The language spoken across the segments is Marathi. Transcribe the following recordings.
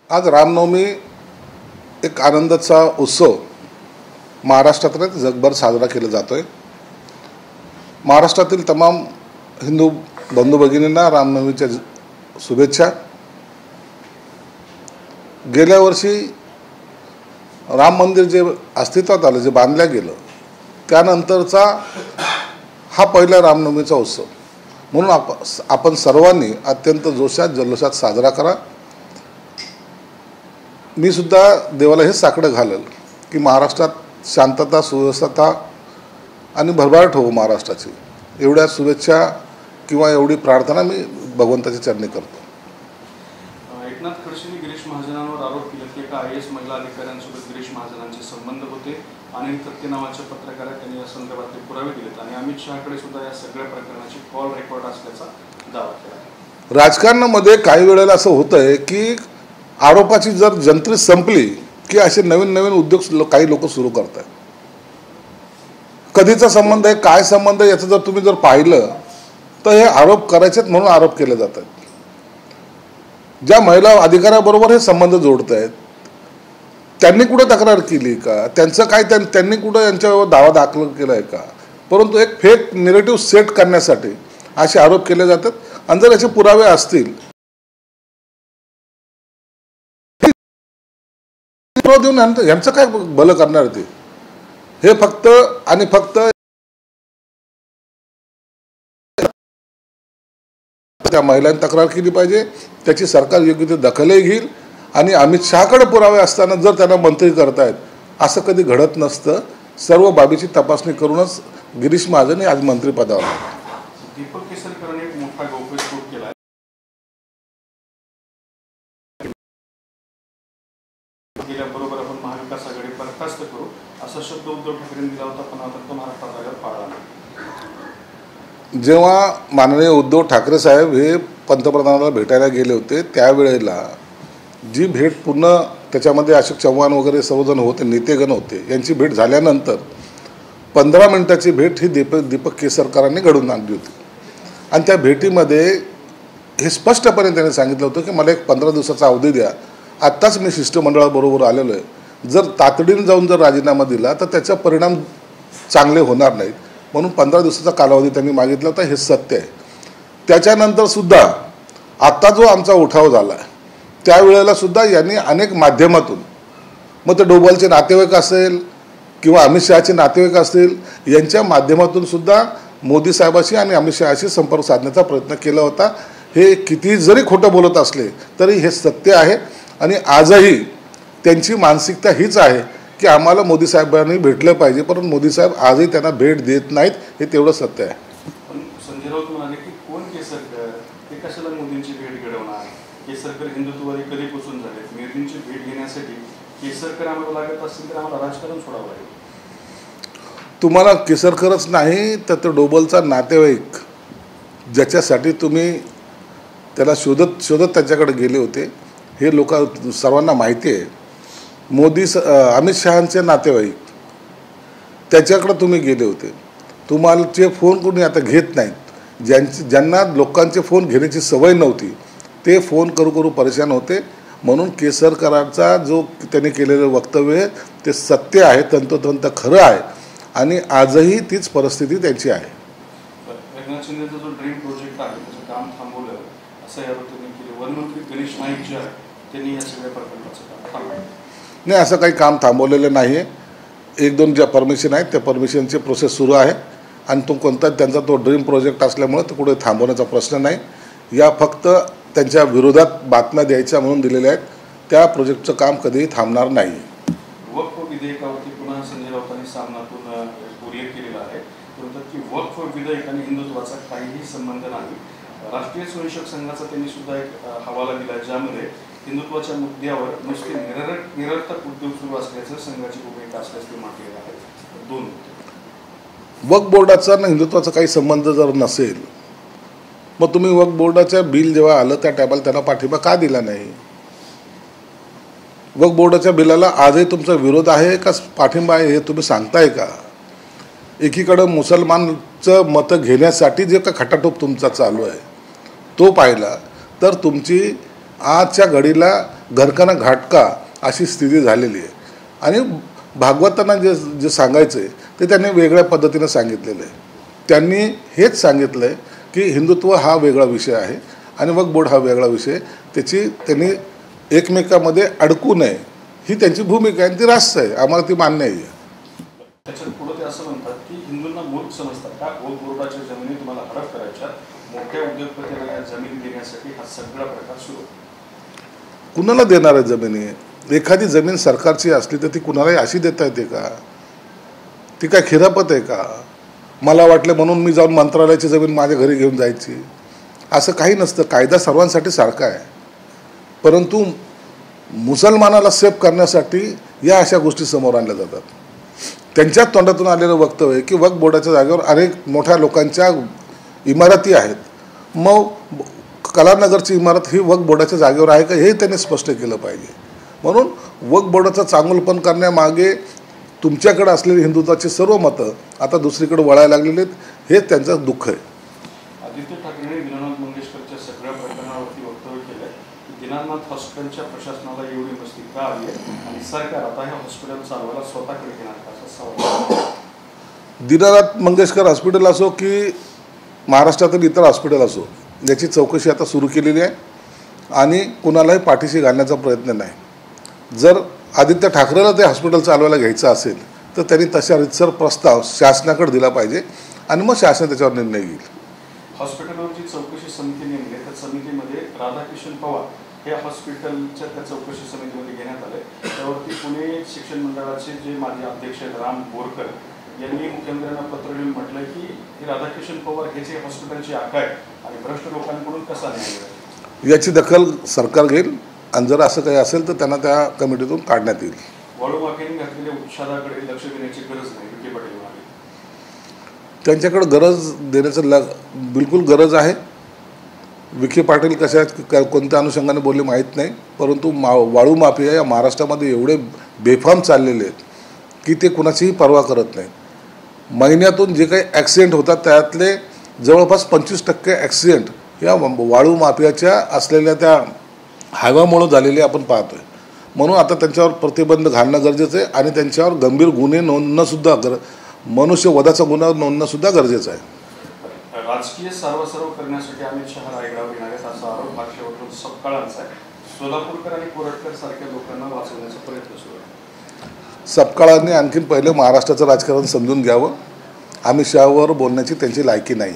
आज रामनवमी एक आनंदाचा उत्सव महाराष्ट्रात नाही जगभर साजरा केला जातोय। महाराष्ट्रातील तमाम हिंदू बंधू भगिनींना रामनवमीच्या शुभेच्छा। गेल्या वर्षी राम मंदिर जे अस्तित्वात आलं, जे बांधलं गेलं, त्यानंतरचा हा पहिला रामनवमीचा उत्सव म्हणून आपण सर्वांनी अत्यंत जोशात जल्लोषात साजरा करा। मी सुद्धा देवाला हेच साकडं घालेल की महाराष्ट्रात शांतता, सुव्यवस्था आणि भरभराट हो महाराष्ट्राची, एवढ्या शुभेच्छा किंवा एवढी प्रार्थना मी भगवंताच्या चरणी करतो। एकनाथ खडसेंनी गिरीश महाजनांवर आरोप केला की एका IAS महिला अधिकाऱ्यांसोबत गिरीश महाजनांचे संबंध होते। अनिल थत्ते नावाच्या पत्रकारात त्यांनी या संदर्भातले पुरावे दिलेत आणि अमित शहाकडे सुद्धा या सगळ्या प्रकरणाची कॉल रेकॉर्ड असल्याचा दावा केला। राजकारणामध्ये काही वेळेला असं होतंय की आरोपाची जर जंत्री संपली की असे नवीन नवीन उद्योग काही लोक सुरू करतात। कधीचा संबंध आहे, काय संबंध आहे याचं जर तुम्ही जर पाहिलं तर हे आरोप करायचेत म्हणून आरोप केले जातात। ज्या महिला अधिकाऱ्याबरोबर हे संबंध जोडत आहेत त्यांनी कुठे तक्रार केली का, त्यांचं काय त्यांनी कुठं यांच्यावर दावा दाखल केला आहे का, परंतु एक फेक नेरेटिव्ह सेट करण्यासाठी असे आरोप केले जातात। आणि जर याचे पुरावे असतील देऊन यांचं काय भलं करणार ते, हे फक्त आणि फक्त त्या महिलांनी तक्रार केली पाहिजे, त्याची सरकार योग्य ते दखलही घेईल। आणि अमित शहाकडे पुरावे असताना जर त्यांना मंत्री करतायत असं कधी घडत नसतं। सर्व बाबीची तपासणी करूनच गिरीश महाजन आज मंत्रिपदावर आहेत। दीपक केसरकरांनी एक मोठा गौप्यस्फोट केला, गेल्याबरोबर आपण महाविकास आघाडी बरखास्त करू असा शब्द उद्धव ठाकरेंनी दिला होता, पण आता तो महाराष्ट्रात आल्यावर पाळला नाही। जेव्हा माननीय उद्धव ठाकरे साहेब हे पंतप्रधानाला भेटायला गेले होते त्यावेळेला जी भेट पूर्ण त्याच्यामध्ये अशोक चव्हाण वगैरे सर्वजण होते, नेतेगण होते, यांची भेट झाल्यानंतर 15 मिनिटाची भेट ही दीपक केसरकरांनी घडवून आणली होती। आणि त्या भेटीमध्ये हे स्पष्टपणे त्यांनी सांगितलं होतं की मला एक 15 दिवसाचा अवधी द्या, आत्ताच मी शिष्टमंडळाबरोबर आलेलो आहे, जर तातडीने जाऊन जर राजीनामा दिला तर त्याचा परिणाम चांगले होणार नाहीत, म्हणून 15 दिवसाचा कालावधी त्यांनी मागितला होता। हे सत्य आहे। त्याच्यानंतर सुद्धा आत्ता जो आमचा उठाव झाला त्यावेळेला सुद्धा यांनी अनेक माध्यमातून, मग ते डोभालचे नातेवाईक असेल किंवा अमित शहाचे नातेवाईक असतील, यांच्या माध्यमातून सुद्धा मोदी साहेबांशी आणि अमित शहाशी संपर्क साधण्याचा प्रयत्न केला होता। हे किती जरी खोटं बोलत असले तरी हे सत्य आहे। आणि आजही त्यांची मानसिकता हीच आहे की आम्हाला मोदी साहेबांनी भेटलं पाहिजे, परंतु मोदी साहेब आजही त्यांना भेट देत नाहीत, हे तेवढं सत्य आहे। पण संजय राऊत म्हणाले की कोण केसरकर, ते कशाला मोदींची भेट घडवणार, केसरकर हिंदुत्ववादी कधीपासून झाले, मोदींची भेट घेण्यासाठी केसरकर आम्हाला लागत असेल तर आम्हाला राजकारण सोडावं लागेल। तुम्हाला केसरकरच नाही तर तो डोबलचा नातेवाईक ज्याच्यासाठी तुम्ही त्याला शोधत शोधत त्याच्याकडे गेले होते हे लोक सर्वांना माहिती आहे। अमित शहांचे नातेवाईक त्याच्याकडे तुम्ही गेले होते, तुम्हालाचे फोन कोणी आता घेत नाहीत। ज्यांना लोकांचे फोन घेण्याची सवय नव्हती ते फोन करू परेशान होते, म्हणून केसरकरांचा जो त्यांनी केलेलं वक्तव्य ते सत्य आहे, तंतोतंत खरं आहे आणि आजही तीच परिस्थिती त्यांची आहे। एकनाथ शिंदेचा जो ड्रीम प्रोजेक्ट आहे त्याचं काम थांबवलं असं यावर त्यांनी केलं। वनमंत्री गणेश नाईक जे आहे त्यांनी या सगळ्या प्रकल्पाचं काम थांबवलं नाही, असं काही काम थांबवलेलं नाही आहे। 1-2 ज्या परमिशन आहेत त्या परमिशनची प्रोसेस सुरू आहे आणि तो कोणता त्यांचा तो ड्रीम प्रोजेक्ट असल्यामुळे तो कुठे थांबवण्याचा प्रश्न नाही। या फक्त त्यांच्या विरोधात बातम्या द्यायच्या म्हणून दिलेल्या आहेत, त्या प्रोजेक्टचं काम कधीही थांबणार नाही। वक्फ विधेयकावरती पुन्हा संजय राऊतांनी सामनातून उल्लेख केलेला आहे, परंतु की वक्फ विधेयक आणि हिंदुत्वाचा काहीही संबंध नाही। राष्ट्रीय स्वयंसेवक संघाचा त्यांनी सुद्धा एक हवाला दिला ज्यामध्ये हिंदुत्वाच्या मुद्द्यावर नुसते निरर्थक उद्योग सुरू असल्याचं संघाची भूमिका असल्याचे म्हटलेलं आहे। 2 वक्फ बोर्डाचा आणि हिंदुत्वाचा काही संबंध जर नसेल मग तुम्ही वक्फ बोर्डाच्या बिल जेव्हा आलं त्या टायमाला त्यांना पाठिंबा का दिला नाही? वक्फ बोर्डाच्या बिलाला आजही तुमचा विरोध आहे का पाठिंबा आहे हे तुम्ही सांगताय का? एकीकडं मुसलमानचं मतं घेण्यासाठी जे का खटाटोप तुमचा चालू आहे तो पाहिला तर तुमची आजच्या घडीला घरकाना घाटका अशी स्थिती झालेली आहे. आणि भागवतांना जे सांगायचं आहे ते त्यांनी वेगळ्या पद्धतीनं सांगितलेलं आहे. त्यांनी हेच सांगितलं आहे की हिंदुत्व हा वेगळा विषय आहे आणि वक्फ बोर्ड हा वेगळा विषय. त्यांनी एकमेकामध्ये अडकू नये ही त्यांची भूमिका आहे आणि ती रास्त आहे. आम्हाला ती मान्य आहे. त्याच्यात पुढे ते असं म्हणतात की हिंदूंना मूर्ख समजतात का? वक्फ बोर्डाच्या जमिनी तुम्हाला हडप करायच्या, मोठ्या उद्योगपतींना या जमीन देण्यासाठी हा सगळा प्रकार सुरू. कुणाला देणार आहे जमिनी? एखादी जमीन सरकारची असली तर ती कुणालाही अशी देता येते का? ती काय खिरापत आहे का? मला वाटलं म्हणून मी जाऊन मंत्रालयाची जमीन माझ्या घरी घेऊन जायची, असं काही नसतं. कायदा सर्वांसाठी सारखा आहे. परंतु मुसलमानाला सेफ करण्यासाठी या अशा गोष्टी समोर आणल्या जातात. त्यांच्या तोंडातून आलेलं वक्तव्य आहे की वक्फ बोर्डाच्या जागेवर अनेक मोठ्या लोकांच्या इमारती आहेत. मग कलानगरची इमारत ही वक्फ बोर्डाच्या जागेवर आहे का हे त्यांनी स्पष्ट केलं पाहिजे. म्हणून वक्फ बोर्डाचं चांगुलपण करण्यामागे तुमच्याकडे असलेली हिंदुत्वाची सर्व मतं आता दुसरीकडे वळायला लागलेली आहेत. हेच त्यांचं दुःख आहे. आदित्य ठाकरेंनी दीनानाथ मंगेशकरच्या सगळ्या प्रकरणावरती वक्तव्य केलंय. दीनानाथ हॉस्पिटलच्या प्रशासनाला एवढी मस्ती का आली आहे आणि सरकार आता हे हॉस्पिटल चालवायला स्वतःकडे घेणार का, असा सवाल. दीनानाथ मंगेशकर हॉस्पिटल असो की महाराष्ट्रातील इतर हॉस्पिटल असो, याची चौकशी आता सुरू केलेली आहे आणि कुणालाही पाठीशी घालण्याचा प्रयत्न नाही. जर आदित्य ठाकरेला ते हॉस्पिटल चालवायला घ्यायचं असेल तर त्यांनी तशा रितसर प्रस्ताव शासनाकडे दिला पाहिजे आणि मग शासन त्याच्यावर निर्णय घेईल. हॉस्पिटलवर जी चौकशी समिती नेमली त्या समितीमध्ये राधाकिशन पवार हे हॉस्पिटलच्या त्या चौकशी समितीमध्ये घेण्यात आले. त्यावरती पुणे शिक्षण मंडळाचे जे माजी अध्यक्ष आहेत राम बोरकर यांनी मुख्यमंत्र्यांना पत्र लिहून म्हटलंय की राधाकिशन पवार हे जे हॉस्पिटलची आखा आहे आणि भ्रष्ट लोकांकडून कसा न्याय. याची दखल सरकार घेईल आणि जर असं काही असेल तर त्यांना त्या कमिटीतून काढण्यात येईल. वाळू माफियांनी घातलेल्या उपचाराकडे लक्ष देण्याची गरज नाही, विखे पाटील म्हणाले. त्यांच्याकडे गरज देण्याचं बिलकुल गरज आहे. विखे पाटील कोणत्या अनुषंगाने बोलले माहीत नाही, परंतु वाळू माफिया या महाराष्ट्रामध्ये एवढे बेफाम चाललेले आहेत की ते कुणाचीही पर्वा करत नाहीत. महिन्यातून जे काही ॲक्सिडेंट होतात त्यातले जवळपास 25% ॲक्सिडेंट या वाळू माफियाच्या असलेल्या त्या हायवामुळं झालेले आपण पाहतोय. म्हणून आता त्यांच्यावर प्रतिबंध घालणं गरजेचं आहे आणि त्यांच्यावर गंभीर गुन्हे नोंदणंसुद्धा मनुष्यवधाचा गुन्हा नोंदणंसुद्धा गरजेचं आहे. राजकीय सार्वसार्व करण्यासाठी अमित शहा रायगडावर येणार आहेत असा आरोप भाजपवरून सपकाळांचा आहे. सोलापूरकर आणि कोरटकर सारख्या लोकांना वाचवण्याचा प्रयत्न सुरू आहे. सपकाळांनी आणखीन पहिले महाराष्ट्राचं राजकारण समजून घ्यावं. अमित शहावर बोलण्याची त्यांची लायकी नाही.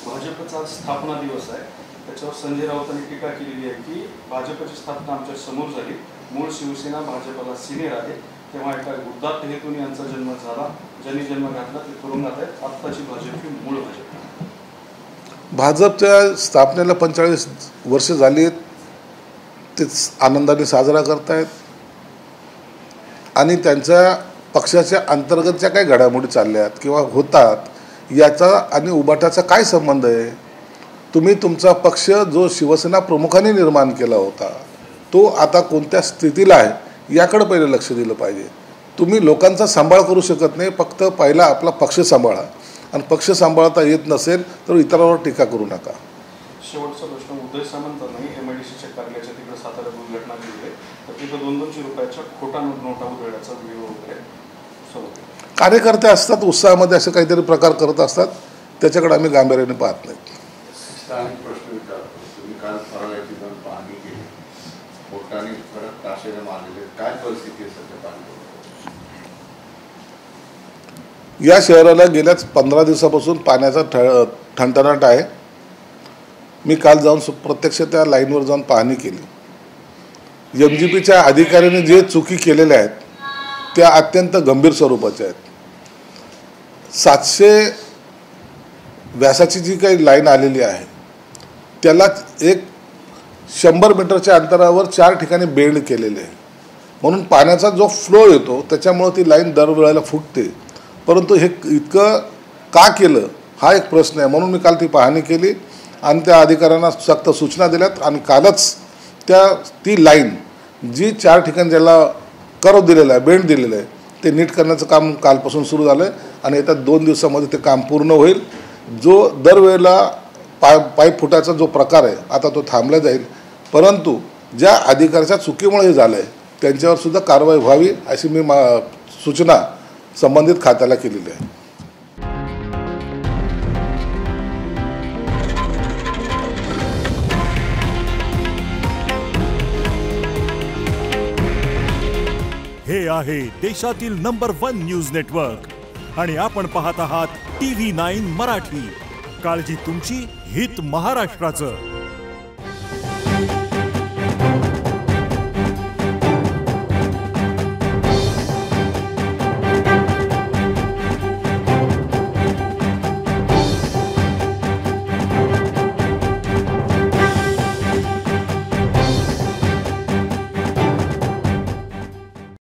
भाजपचा स्थापना दिवस आहे, त्याच्यावर संजय राऊतांनी टीका केलेली आहे की भाजपची स्थापना आमच्या समोर झाली, मूळ शिवसेना भाजपला सिनियर आहे, तेव्हा एका उदात्त हेतून यांचा जन्म झाला, ज्यांनी जन्म घातला ते तुरुंगात आहेत. आत्ताची भाजप ही मूळ भाजप. भाजपच्या स्थापनेला 45 वर्ष झाली आहेत. तेच आनंदाने साजरा करतायत आणि त्यांच्या पक्षाच्या अंतर्गतच्या काही घडामोडी चालल्या आहेत किंवा होतात याचा आणि उबाटाचा काय संबंध आहे? तुम्ही तुमचा पक्ष जो शिवसेना प्रमुखांनी निर्माण केला होता तो आता कोणत्या स्थितीला आहे याकडे पहिले लक्ष दिलं पाहिजे. तुम्ही लोकांचा सांभाळ करू शकत नाही, फक्त पहिला आपला पक्ष सांभाळा आणि पक्ष सांभाळता येत नसेल तर इतरांवर टीका करू नका. शेवटचा प्रश्न, उदय सामंतांनी MIDCच्या कार्यालयाच्या तिकडे साताऱ्यात उद्घाटना केली आहे, तर तिथं 200 रुपयाच्या खोटा नोटा उधळण्याचा व्हिडिओ वगैरे कार्यकर्ते असतात, उत्साहामध्ये असे काहीतरी प्रकार करत असतात, त्याच्याकडे आम्ही गांभीर्याने पाहत नाही. प्रश्न विचारतो, तुम्ही काल फराळाची जाऊन पाहणी केली, पोटाने परत ताशेरे मारलेले, काय परिस्थिती आहे सध्या पाणी? या शहराला गेल्याच 15 दिवसापासून पाण्याचा ठणठणाट आहे. मी काल जाऊन प्रत्यक्ष त्या लाईनवर जाऊन पाहणी केली. MGPच्या अधिकाऱ्यांनी जे चुकी केलेल्या आहेत त्या अत्यंत गंभीर स्वरूपाच्या आहेत. 700 व्यासाची जी काही लाईन आलेली आहे त्याला एक 100 मीटरच्या अंतरावर 4 ठिकाणी बेंड केलेले आहे. म्हणून पाण्याचा जो फ्लो येतो त्याच्यामुळं ती लाईन दरवेळेला फुटते. परंतु हे इतकं का केलं हा एक प्रश्न आहे. म्हणून मी काल ती पाहणी केली आणि त्या अधिकाऱ्यांना सक्त सूचना दिल्यात आणि कालच ती लाईन जी 4 ठिकाणी ज्याला कर्व दिलेलं आहे, बेंड दिलेलं आहे, ते नीट करण्याचं काम कालपासून सुरू झालं आहे आणि येत्या 2 दिवसामध्ये ते काम पूर्ण होईल. जो दरवेळेला पाईप फुटायचा जो प्रकार आहे आता तो थांबला जाईल. परंतु ज्या अधिकाऱ्याच्या चुकीमुळे हे झालं आहे त्यांच्यावर सुद्धा कारवाई व्हावी अशी मी सूचना संबंधित खात्याला केलेली आहे. हे आहे देशातील नंबर 1 न्यूज नेटवर्क आणि आपण पाहत आहात TV9 मराठी. काळजी तुमची, हित महाराष्ट्राचं.